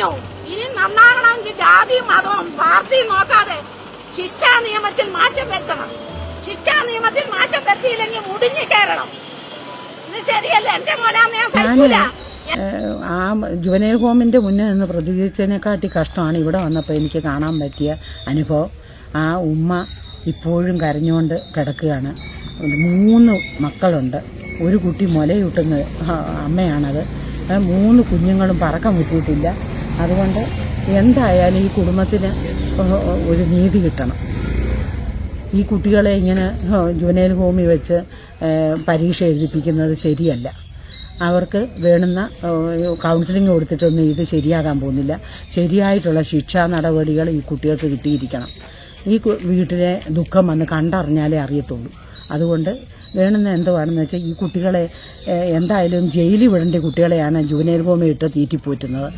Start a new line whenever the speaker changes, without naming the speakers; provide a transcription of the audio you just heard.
കഴിഞ്ഞു. ഇനി നന്നാകണമെങ്കിൽ ജാതിയും മതവും പാർട്ടിയും നോക്കാതെ ശിക്ഷാ നിയമത്തിൽ മാറ്റം വരുത്തണം. ശിക്ഷാ നിയമത്തിൽ മാറ്റം വരുത്തിയില്ലെങ്കിൽ മുടിഞ്ഞു കയറണം. ഇത് ശരിയല്ല. എന്റെ മോനാന്ന് ഞാൻ സഹിക്കൂല.
ആ ജുവനൈൽ ഹോമിന്റെ മുന്നേ നിന്ന് പ്രതികരിച്ചതിനെക്കാട്ടി കഷ്ടമാണ് ഇവിടെ വന്നപ്പോൾ എനിക്ക് കാണാൻ പറ്റിയ അനുഭവം. ആ ഉമ്മ ഇപ്പോഴും കരഞ്ഞുകൊണ്ട് കിടക്കുകയാണ്. 3 മക്കളുണ്ട്. ഒരു കുട്ടി മുലയൂട്ടുന്ന അമ്മയാണത്. 3 കുഞ്ഞുങ്ങളും പറക്കം വിട്ടിട്ടില്ല. അതുകൊണ്ട് എന്തായാലും ഈ കുടുംബത്തിന് ഒരു നീതി കിട്ടണം. ഈ കുട്ടികളെ ഇങ്ങനെ ജുവനൈൽ ഹോമിൽ വെച്ച് പരീക്ഷ എഴുതിപ്പിക്കുന്നത് ശരിയല്ല. അവർക്ക് വേണ്ടുന്ന കൗൺസിലിംഗ് കൊടുത്തിട്ടൊന്നും ഇത് ശരിയാകാൻ പോകുന്നില്ല. ശരിയായിട്ടുള്ള ശിക്ഷാ നടപടികൾ ഈ കുട്ടികൾക്ക് കിട്ടിയിരിക്കണം. ഈ വീട്ടിലെ ദുഃഖം വന്ന് കണ്ടറിഞ്ഞാലേ അറിയത്തുള്ളൂ. അതുകൊണ്ട് വേണമെന്ന് എന്തുവാണെന്ന് വെച്ചാൽ ഈ കുട്ടികളെ എന്തായാലും ജയിലിൽ വിടേണ്ട കുട്ടികളെയാണ് ജുവനൈൽ ഹോമിൽ ഇട്ട് തീറ്റിപ്പോറ്റുന്നത്.